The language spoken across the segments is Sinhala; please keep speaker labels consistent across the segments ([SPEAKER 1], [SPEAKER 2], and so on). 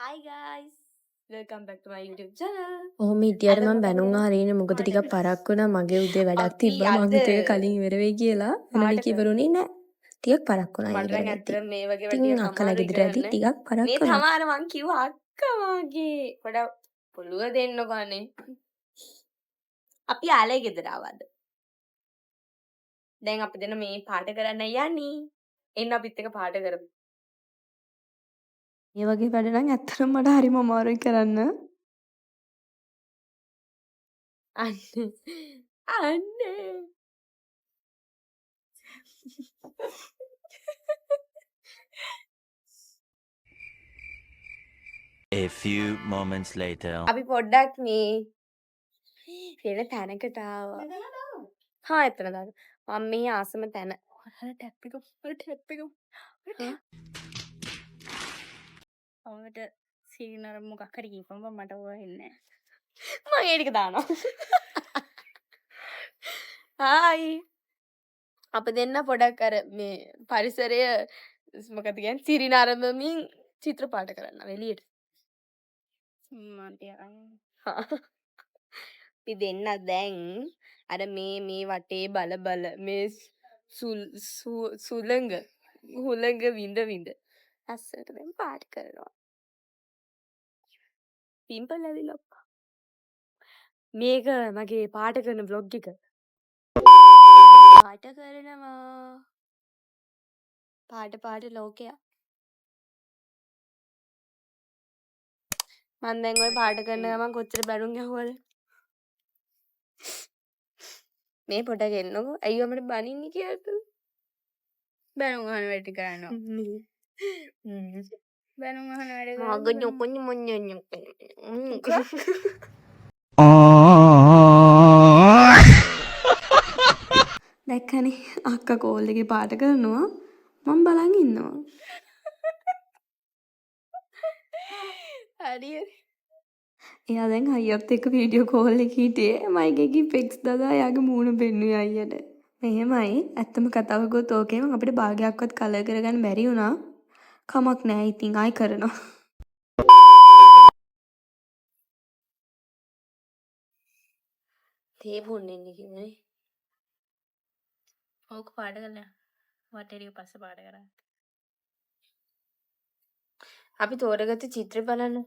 [SPEAKER 1] Hi guys, welcome back to my YouTube channel.
[SPEAKER 2] ඔහොම හිටියට මම බැනුම් අහගෙන මොකද ටිකක් පරක් වුණා මගේ උදේ වැඩක්
[SPEAKER 1] අපි
[SPEAKER 2] තිබ්බා මම
[SPEAKER 1] අද
[SPEAKER 2] හිතුවේ ඒක කලින් ඉවර වෙයි කියලා
[SPEAKER 1] පාට
[SPEAKER 2] එනලික ඉවරුනේ නෑ ටිකක් පරක් වුණා
[SPEAKER 1] මට
[SPEAKER 2] ඉවර
[SPEAKER 1] නම්
[SPEAKER 2] වෙද්දි
[SPEAKER 1] ඇත්තටම මේ වගේ
[SPEAKER 2] ඉතින්
[SPEAKER 1] වැඩියක්
[SPEAKER 2] අක්කලා
[SPEAKER 1] අමාරුයි
[SPEAKER 2] ගෙදර ඇදි
[SPEAKER 1] කරන්න.
[SPEAKER 2] ටිකක් පරක්
[SPEAKER 1] මේ
[SPEAKER 2] වුණා
[SPEAKER 1] තමාර මං කිව්වා අක්කා මගේ පොඩ පොළුව දෙන්න බානේ. අපි ආලේ ගෙදර ආවද? දැන් අපි දෙන මේ පාට කරන්න යන්නේ. එන්න අපිත් එක පාට කරමු.
[SPEAKER 2] මේ වගේ වැඩ නම් ඇත්තටම මට හරිම අමාරුයි කරන්න
[SPEAKER 1] අන්න අන්න
[SPEAKER 3] A few moments later.
[SPEAKER 1] අපි පොඩ්ඩක් මේ වෙන තැනකට ආවා. හා එතන දාන්න. මම මේ ආසම තැන. ඔයාලා ටැප් එක ටැප් එක
[SPEAKER 4] ඔවට සිරිනර මොකක් හරි කිව්වම මට ඕවා එන්නේ
[SPEAKER 1] මම ඒ ටික දානවා. හායි. අප දෙන්න පොඩක් අර මේ පරිසරය මොකද කියන්නේ සිරිනරඹමින් චිත්‍රපාට කරන්න එළියට.
[SPEAKER 4] මට
[SPEAKER 1] අපි දෙන්න දැන් අර මේ වටේ බල මේ සුළඟ හුළඟ විඳ ලස්සනට දැන් පාට කරනවා. පිම්පල් ඇවිල්ලා මේක මගේ පාට කරන vlog එක. පාට කරනවා. පාට ලෝකයක්. මම දැන් ওই පාට කරන ගමන් කොච්චර බැනුම් ගැහුවද? මේ පොඩක් එන්නකෝ. අයියෝ මට බනින්නේ කියලාද?
[SPEAKER 4] බැනුම් අහන වැඩ කරනවා බැනුම් අහන වැඩ
[SPEAKER 1] මග නොකොන්න මොන්නේ
[SPEAKER 2] දැක්කනේ අක්කා කෝල් එකේ පාට කරනවා මම බලන් ඉන්නවා
[SPEAKER 4] හරි
[SPEAKER 2] එයා දැන් අයියත් එක්ක වීඩියෝ කෝල් එකේ හිටියේ මයික් එකේ ෆික්ස් දාලා එයාගේ මූණ පෙන්නුවේ අයියට මෙහෙමයි ඇත්තම කතාව ගොත් ඕකේම අපිට භාගයක්වත් කලර් කරගන්න බැරි වුණා කමක් නෑ ඉතින් ආයි කරනවා
[SPEAKER 1] තේ බොන්නේ කියන්නේ
[SPEAKER 4] ඕක පාට කරලා වටේරිය පස්ස පාට කරා
[SPEAKER 1] අපි තෝරගත්ත චිත්‍ර බලන්න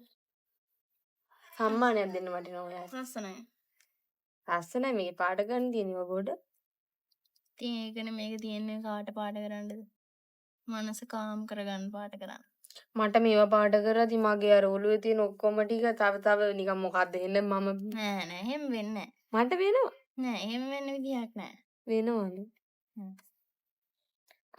[SPEAKER 1] සම්මානයක් දෙන්න වටිනවා ඔයාලට
[SPEAKER 4] ලස්සනයි
[SPEAKER 1] ලස්සනයි මේක පාට ගන්න තියෙනවා ගොඩ
[SPEAKER 4] ඉතින් ඒකනේ මේක තියෙන්නේ කාට පාට කරන්නද මනස කාම් කරගන්න පාට කරන්න
[SPEAKER 1] මට මේවා පාට කරද්දි මගේ අර ඔළුවේ තියෙන ඔක්කොම ටික තව නිකන් මොකද්ද එන්නේ මම
[SPEAKER 4] නෑ එහෙම වෙන්නේ
[SPEAKER 1] මට වෙනවා
[SPEAKER 4] නෑ එහෙම වෙන්න විදියක් නෑ
[SPEAKER 1] වෙනවනේ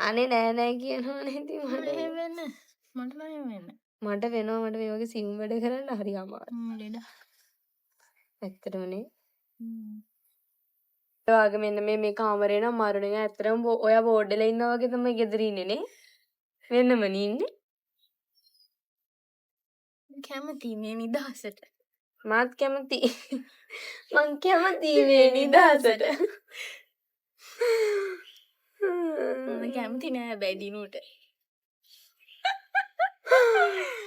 [SPEAKER 1] අනේ නෑ කියනවනේ ඉතින් මට
[SPEAKER 4] එහෙම වෙන්නේ මට නම් එහෙම වෙන්නේ
[SPEAKER 1] මට වෙනවා මට මේ වගේ සිම් වැඩ කරන්න හරි අමාරුයි
[SPEAKER 4] ලෙඩ
[SPEAKER 1] ඇත්තටමනේ ඒ වගේ මෙන්න මේ කාමරේ නම් මරුනේ ඇත්තටම ඔයා බෝඩ් එකේ ඉන්නා වගේ තමයි ගෙදර ඉන්නේ නේ වෙන්නමනේ ඉන්නේ
[SPEAKER 4] කැමති මේ නිදහසට
[SPEAKER 1] මාත් කැමති මං කැමති මේ නිදහසට
[SPEAKER 4] මම කැමති නෑ බැදිනුට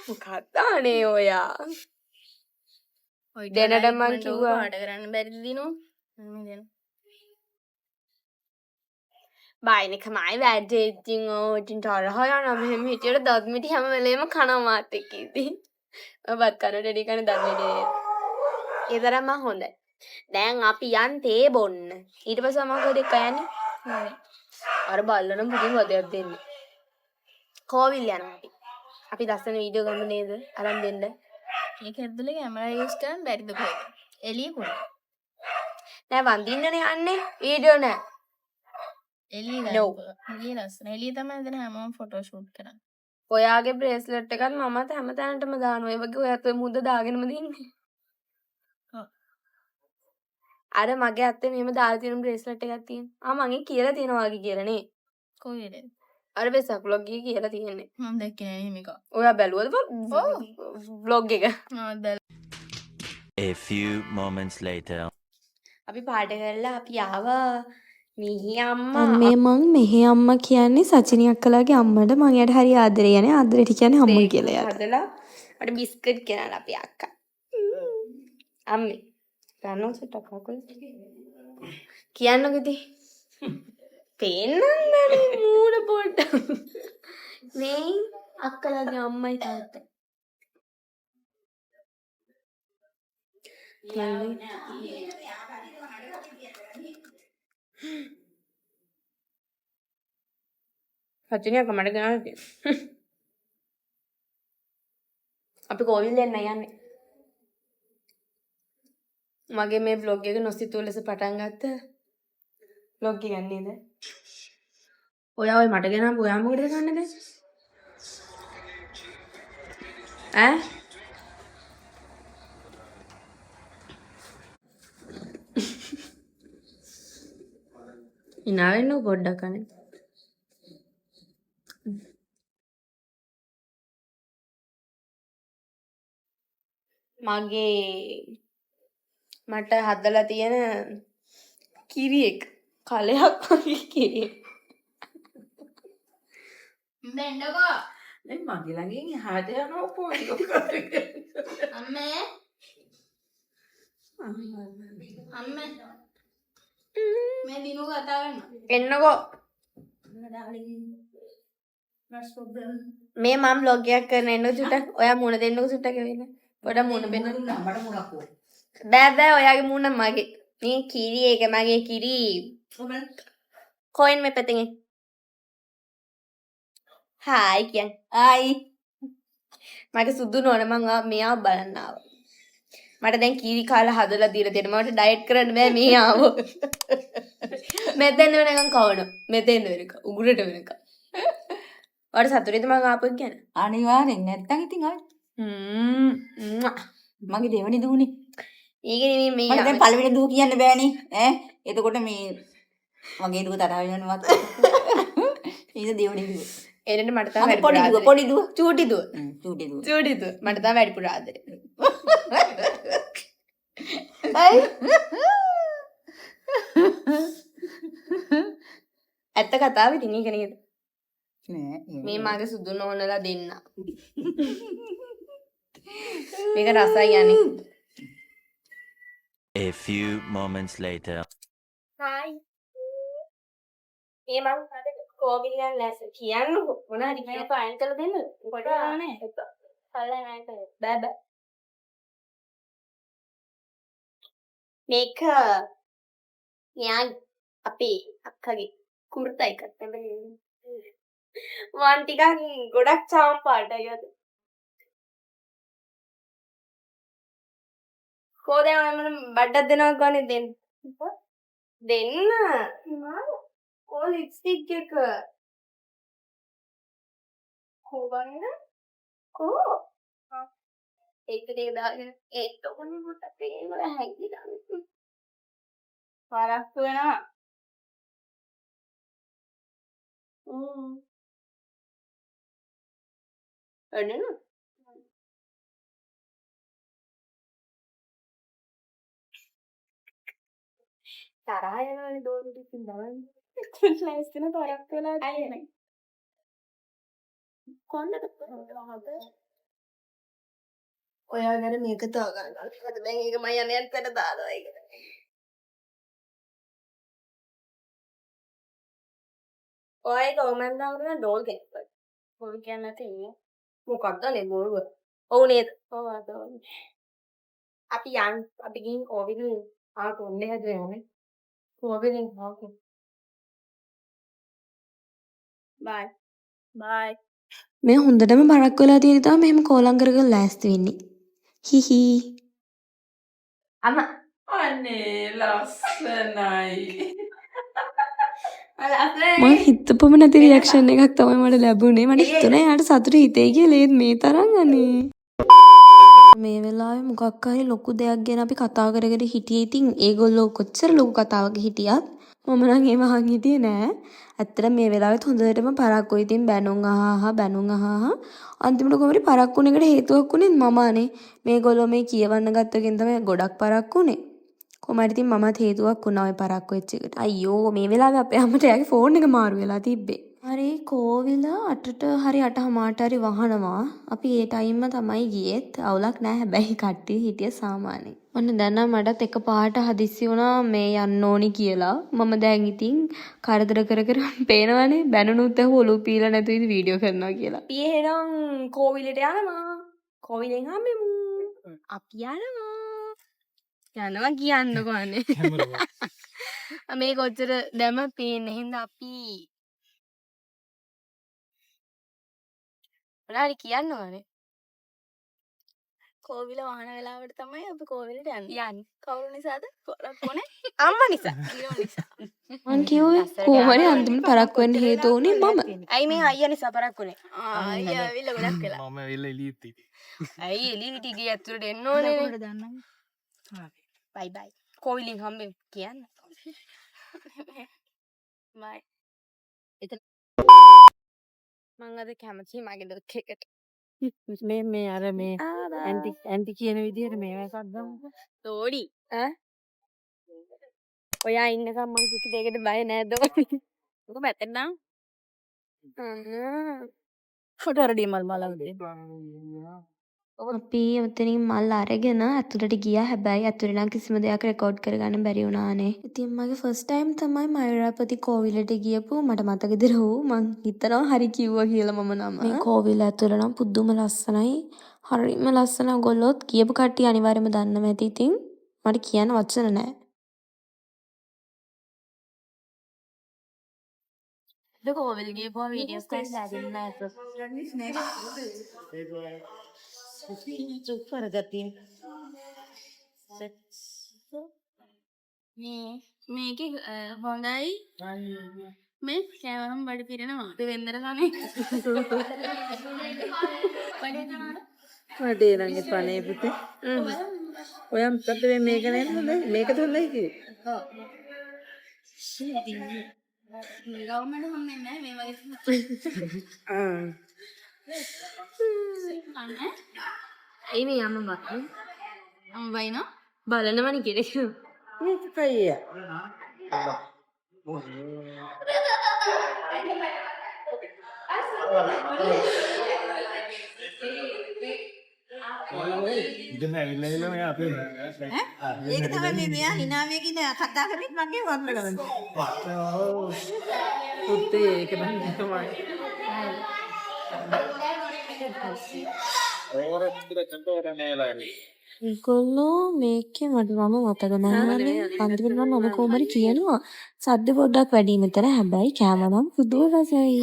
[SPEAKER 1] මොකක්ද අනේ ඔයා දැනට මං කිව්වා
[SPEAKER 4] පාට කරන්න බැරිද දිනෝ
[SPEAKER 1] බයිනකමයි වැඩේ ඉතින් ඉතින් තරහ යනවා මෙහෙම හිටියට දත් මිටි හැම වෙලේම කනවා මාත් එක්ක ඉතින් ඔබත් කන ඩෙඩි කන දත් මිටි ඒ තරම්ම හොඳයි දැන් අපි යන්තේ බොන්න ඊට පස්සේ අමා කොහෙද යන්නේ අර බල්ලනම් පුදුම වදයක් දෙන්නේ කෝවිල් යනවා අපි ලස්සන වීඩියෝ ගමු නේද අරන් දෙන්න
[SPEAKER 4] ඒක ඇතුලේ කැමරා යූස් කරන්න බැරිද කොහෙද එළිය කොහෙද
[SPEAKER 1] නෑ වඳින්නනේ යන්නේ වීඩියෝ නෑ
[SPEAKER 4] එළිය
[SPEAKER 1] No.
[SPEAKER 4] එළිය ලස්සන එළිය තමයි දැන් හැමෝම ෆොටෝ ෂූට් කරන්නේ
[SPEAKER 1] ඔයාගේ බ්‍රේස්ලට් එකත් මමත් හැමතැනටම දානවා ඒ වගේ ඔයත් ඔය මුද්ද දාගෙනම දින්නේ
[SPEAKER 4] ඔව්
[SPEAKER 1] අර මගේ අත්තේ මෙහෙම දාලා තියෙන බ්‍රේස්ලට් එකක් තියෙනවා මං ඒක කියලා තියෙනවා වගේ කියලා නේ
[SPEAKER 4] කොහෙද
[SPEAKER 1] අර වෙසක් vlog එකේ කියලා තියෙන්නේ
[SPEAKER 4] මම දැක්කේ නෑ එහෙම එකක්
[SPEAKER 1] ඔයා බැලුවද vlog එක
[SPEAKER 3] A few moments later.
[SPEAKER 1] අපි පාඩ කරලා අපි ආවා මිහි අම්මා
[SPEAKER 2] මේ මං මෙහි අම්මා කියන්නේ සචිනි අක්කලාගේ අම්මට මං එයාට හරි ආදරේ යන්නේ ආදරේට කියන්නේ අම්මා කියලා එයාට
[SPEAKER 1] හදලා මට බිස්කට් ගෙනල්ලා අපේ අක්කා. අම්මේ. ගන්නව සුට්ටක් කකුල. කියන්නකෝ ඉතින්. පේන්නන්නේ මූණ පොඩ්ඩක්. මේ අක්කලාගේ අම්මයි තාත්තයි. හචිනිය කමඩ ගන්න තියෙනවා. අපි කෝවිල් දෙන්න යන්නේ. මගේ මේ vlog එක නොසිතුව ලෙස පටන් ගත්ත vlog එක නේද? ඔයා ඔය මට ගෙනාව ඔයා මොකටද ගන්නේ දැන්? ඈ? ඉනා වෙන්න පොඩ්ඩක් අනේ. මගේ මට හදලා තියෙන කිරි එක කලයක් වගේ කිරි.
[SPEAKER 4] දෙන්නකෝ.
[SPEAKER 5] දැන් මගේ ළඟින් එහාට යනවා පොඩි
[SPEAKER 4] අම්මේ. අම්මේ. මේ දිනු කතා වෙන්න.
[SPEAKER 1] එන්නකෝ. මේ මම vlog එකක් කරන එන්න සුට්ටක්. ඔයා මුණ දෙන්නකෝ සුට්ටක් වෙන්න. පොඩ මුණ බෙන්න.
[SPEAKER 5] මට මොකක් ඕ
[SPEAKER 1] බෑ ඔයාගේ මුණ මගේ. මේ කිරි එක මගේ කිරි. කොයින් මේ පැත්තෙන්. හායි කියන්. ආයි. මගේ සුදු නෝන මං මෙයා බලන්න ආවා. මට දැන් කිරි කාලා හදලා දීලා තියෙනවා. මට ඩයට් කරන්න බෑ මේ ආවෝ. මෙතෙන් වෙනකන් කවනවා. මෙතෙන් වෙනකන් උගුරට වෙනකන්. ඔයාලට සතුටේද මං ආපුව ගැන?
[SPEAKER 5] අනිවාර්යෙන් නැත්තම් ඉතින් ආයි මගේ දෙවනි දූනේ
[SPEAKER 1] ඊගෙන මේ
[SPEAKER 5] මට දැන් පළවෙනි දූ කියන්න බෑනේ ඈ එතකොට මේ මගේ දුව තරහ වෙනවත් ඊට දෙවනි දූ
[SPEAKER 1] එරෙන්න මට තමයි
[SPEAKER 5] පොඩි දුව
[SPEAKER 1] චූටි දුව
[SPEAKER 5] චූටි දුව
[SPEAKER 1] මට තමයි වැඩිපුර ආදරේ. අයි ඇත්ත කතාව ඉතින් ඒක නේද?
[SPEAKER 5] නෑ
[SPEAKER 1] මේ මගේ සුදු නෝනලා දෙන්න. මේක රසයි යන්නේ.
[SPEAKER 3] A few moments later.
[SPEAKER 1] Hi. මේ මං අද කෝවිල් යන ලැස්ස කියන්නකො මොන හරි කියප අයන් කරලා දෙන්න. කොට නෑ. හල්ලා නෑ කර. බෑ. මේක න්යා අපේ අක්කගේ කුර්තා එකක් තමයි. වන් ටිකක් ගොඩක් චාම් පාටයි අද. කොහෙද මම බඩක් දෙනවා ගන්නේ දෙන්න. දෙන්න. ඕ ලිප්ස්ටික් එක. කොහොමද? කෝ. ඒක දෙක දාගෙන ඒක උනේ මොකක්ද පේන වල හැංගිලා.
[SPEAKER 4] පාරක්කු වෙනවා.
[SPEAKER 1] එන්න. තරහ යනවනේ දෝරු ටිකින් බලන්න. ෆ්ලෑෂ් දෙන තරක් වෙලා තියෙන්නේ. කොන්නද හද? ඔයා ගැන මේක තා ගන්න. ඒකට දැන් ඒක මම යන්නේ යන්නට දානවා ඒක. ඔය ගෝමෙන් දාගෙන ඩෝල් ගෙන්නපන්. මොල් කියන්නේ නැති මොකක්ද නේ මොල්ව? ඔව් නේද? ඔව් අද. අපි ගිහින් කෝවිල් ආට ඔන්නේ හැදුවේ. කෝවිලෙන් හාකෝ. බයි.
[SPEAKER 2] මේ හොඳටම බරක් වෙලා තියෙන තමයි මෙහෙම කෝලම් කරගෙන ලෑස්ති වෙන්නේ. හිහි.
[SPEAKER 1] අම්මා
[SPEAKER 5] අනේ ලස්සනයි
[SPEAKER 2] මම හිතපොම නැති රියැක්ෂන් එකක් තමයි මට ලැබුණේ. මට හිතුණා එයාට සතුට හිතෙයි කියලා ඒත් මේ තරම් අනේ. මේ වෙලාවේ මොකක් හරි ලොකු දෙයක් ගැන අපි කතා කරගෙන හිටියේ. ඉතින් ඒගොල්ලෝ කොච්චර ලොකු කතාවක හිටියත් මම නම් ඒව අහන් හිටියේ නෑ. ඇත්තට මේ වෙලාවෙත් හොඳටම පරක්කුයි. ඉතින් බැනුම් අහහා අන්තිමට කොහොමරි පරක්කුණ එකට හේතුවක් උනේ මම අනේ. මේගොල්ලෝ මේ කියවන්න ගත්තකින් තමයි ගොඩක් පරක්කුනේ. කොහමද ඉතින් මමත් හේතුවක් වුණා ඔය පරක්කු වෙච්ච එකට. අයියෝ මේ වෙලාවේ අපේ අම්මට එයාගේ ෆෝන් එක මාරු වෙලා තිබ්බේ. හරි කෝවිල 8ට හරි 8:00ට හරි වහනවා. අපි ඒ ටයිම්ම තමයි ගියෙත්. අවුලක් නෑ හැබැයි කට්ටිය හිටිය සාමාන්‍යයෙන්. ඔන්න දැන් නම් මටත් එකපාරට හදිස්සි වුණා මේ යන්න ඕනි කියලා. මම දැන් ඉතින් කරදර කර කර පේනවනේ බැනුනුත් ඇහුව ඔලුව පීලා නැතුව ඉතින් වීඩියෝ කරනවා කියලා. අපි එහෙනම් කෝවිලට යනවා. කෝවිලෙන් හම්බෙමු. අපි යනවා කියන්නකෝ අනේ. මේ කොච්චර දැම පේන්නේ හින්දා අපි මොනාරි කියන්න ඕනේ.
[SPEAKER 4] කෝවිල වහන වෙලාවට තමයි අපි කෝවිලට යන්නේ. කවුරු නිසාද? කොනේ?
[SPEAKER 2] අම්මා නිසා.
[SPEAKER 4] ඊළඟ නිසා.
[SPEAKER 2] මං කිව්වේ කොහොමරි අන්තිමට පරක්කු වෙන්න හේතු වුණේ මම.
[SPEAKER 1] ඇයි මේ අයියා නිසා පරක්කුනේ?
[SPEAKER 4] අයියා ඇවිල්ලා ගොඩක් වෙලා.
[SPEAKER 6] මම එල්ල එළියෙත් හිටියේ.
[SPEAKER 1] ඇයි එළියට ගියේ ඇතුළට එන්න ඕනේ.
[SPEAKER 4] කොහොමද දන්නන්නේ?
[SPEAKER 1] බයි බයි. කෝවිලෙන් හම්බෙමු කියන්න.
[SPEAKER 4] බයි.
[SPEAKER 1] මං අද කැමති මගේ ලොක් එකට.
[SPEAKER 6] මේ අර මේ ඇන්ටි කියන විදිහට මේවා එකක් ගමු.
[SPEAKER 1] තෝඩි ඔයා ඉන්නකම් මං කිසි දෙයකට බය නෑද?
[SPEAKER 4] ඔක පැත්තෙන් නම්
[SPEAKER 6] ෆොටෝ රෙඩි මල් මලවද?
[SPEAKER 2] අපි මෙතනින් මල් අරගෙන ඇතුළට ගියා. හැබැයි ඇතුළේ නම් කිසිම දෙයක් රෙකෝඩ් කරගන්න බැරි වුණානේ. ඉතින් මගේ ෆස්ට් ටයිම් තමයි මයුරාපති කෝවිලට ගියපු. මට මතකද මං හිතනවා හරි කිව්වා කියලා මම නම. මේ කෝවිල ඇතුළ නම් පුදුම ලස්සනයි. හරිම ලස්සන. ඔයගොල්ලොත් කියපු කට්ටිය අනිවාර්යයෙන්ම දන්නවා ඇති. ඉතින් මට කියන්න වචන නැහැ.
[SPEAKER 4] කෝවිල ගියපුවා වීඩියෝස් කරලා දාන්න නැත. මේකේ හොඳයි මේ කැමරම් බඩ පිරෙනවා. දෙවෙන්දර කනේ.
[SPEAKER 6] වඩේ නම් එපනේ පුතේ. ඔයා මොකද මේක නේද හොඳයි? මේකද හොඳයි කිව්වේ?
[SPEAKER 4] ගවර්න්මන්ට් හොන්නේ නැහැ මේ වගේ. අනේ
[SPEAKER 1] ඇයි මේ අම්මා මත්
[SPEAKER 4] අම්බයිනෝ
[SPEAKER 1] බලනවනේ කිරේ.
[SPEAKER 6] මේක පයිය.
[SPEAKER 7] ඉතින් ඇවිල්ලා මෙයා අපේ
[SPEAKER 5] ඒක තමයි මේ මෙයා හිනාමියකින් කතා කරන්නේ මගේ වර්ණ ගන්න.
[SPEAKER 6] පුතේ ඒක නම් තමයි.
[SPEAKER 2] ඒගොල්ලෝ මේකේ මට මම මතක නැහැ. අන්තිමට මම කොහොමද කියනවා. සද්ද පොඩ්ඩක් වැඩි මෙතන. හැබැයි කැමරම් පුදුම රසයි.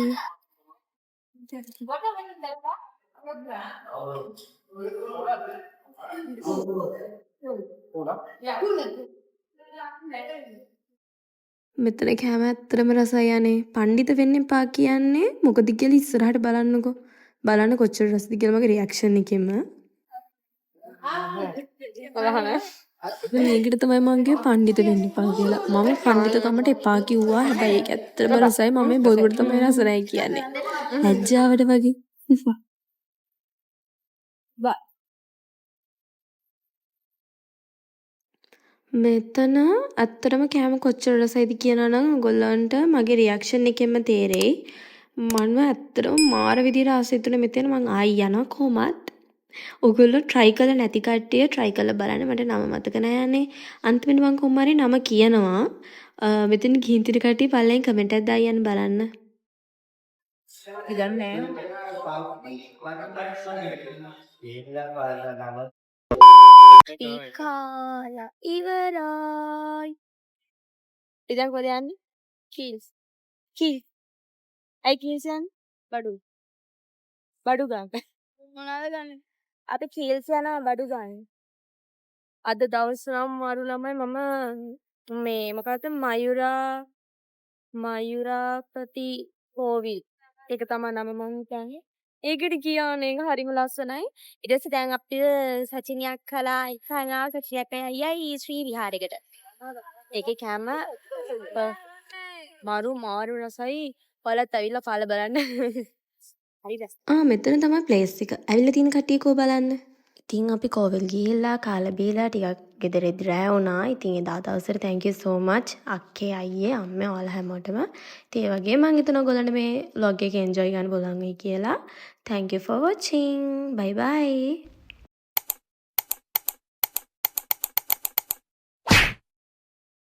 [SPEAKER 2] මෙතන කෑම ඇත්තටම රසයි අනේ. පණ්ඩිත වෙන්න එපා කියන්නේ මොකද කියලා ඉස්සරහට බලන්නකෝ. බලන්න කොච්චර රසද කියලා මගේ රියැක්ෂන් එකෙම. මේකට තමයි මම කිව්වේ පණ්ඩිත වෙන්න එපා කියලා. මම පණ්ඩිතකමට එපා කිව්වා. හැබැයි ඒක ඇත්තටම රසයි. මම මේ බොරුවට තමයි රස නැහැ කියන්නේ. ලැජ්ජාවට වගේ. මෙතන ඇත්තටම කෑම කොච්චර රසයිද කියනවා නම් ඔයගොල්ලන්ට මගේ රියැක්ෂන් එකෙන්ම තේරෙයි. මම ඇත්තටම මාර විදිහට ආස හිතුනේ මෙතන මං ආයි යනවා කොහොමත්. ඔයගොල්ලෝ try කරලා නැති කට්ටිය try කරලා බලන්න. මට නම මතක නෑනේ. අන්තිමට මං කොහොම හරි නම කියනවා. මෙතන ගිහින් තිර කට්ටිය පල්ලෙන් කමෙන්ට් එකක් දාන්න බලන්න.
[SPEAKER 6] ඉදන්නේ
[SPEAKER 1] කාලා ඉවරයි. ඉතින් කොහෙද යන්නේ? කීල්ස්. ඇයි කීල්ස් යන්නේ? බඩු ගන්න.
[SPEAKER 4] මොනවද ගන්නේ?
[SPEAKER 1] අපි කීල්ස් යනවා බඩු ගන්න. අද දවස් නම් මාරු ළමයි මම මේ මොකක්ද මයුරාපති කෝවිල්. ඒක තමයි නම මම හිතන්නේ. ඒකට කියන්නේ ඒක හරිම ලස්සනයි. ඊට පස්සේ දැන් අපිට සචිනියක් කළා එකනා සචිනියක් අයියයි ශ්‍රී විහාරයකට. ඒකේ කැම මාරු රසයි. ඔයාලත් ඇවිල්ලා කාලා බලන්න. හරි රසයි.
[SPEAKER 2] මෙතන තමයි ප්ලේස් එක. ඇවිල්ලා තියෙන කට්ටිය කෝ බලන්න. ඉතින් අපි කෝවිල් ගිහිල්ලා කාලා බීලා ටිකක්
[SPEAKER 1] ගෙදරෙදි රෑ වුණා. ඉතින් එදා දවසට thank you so much අක්කේ අයියේ අම්මේ ඔයාලා හැමෝටම. ඉතින් ඒ වගේ මම හිතනවා ඔයගොල්ලන්ට මේ vlog එක enjoy ගන්න පුළුවන් වෙයි කියලා. Thank you for watching. Bye bye.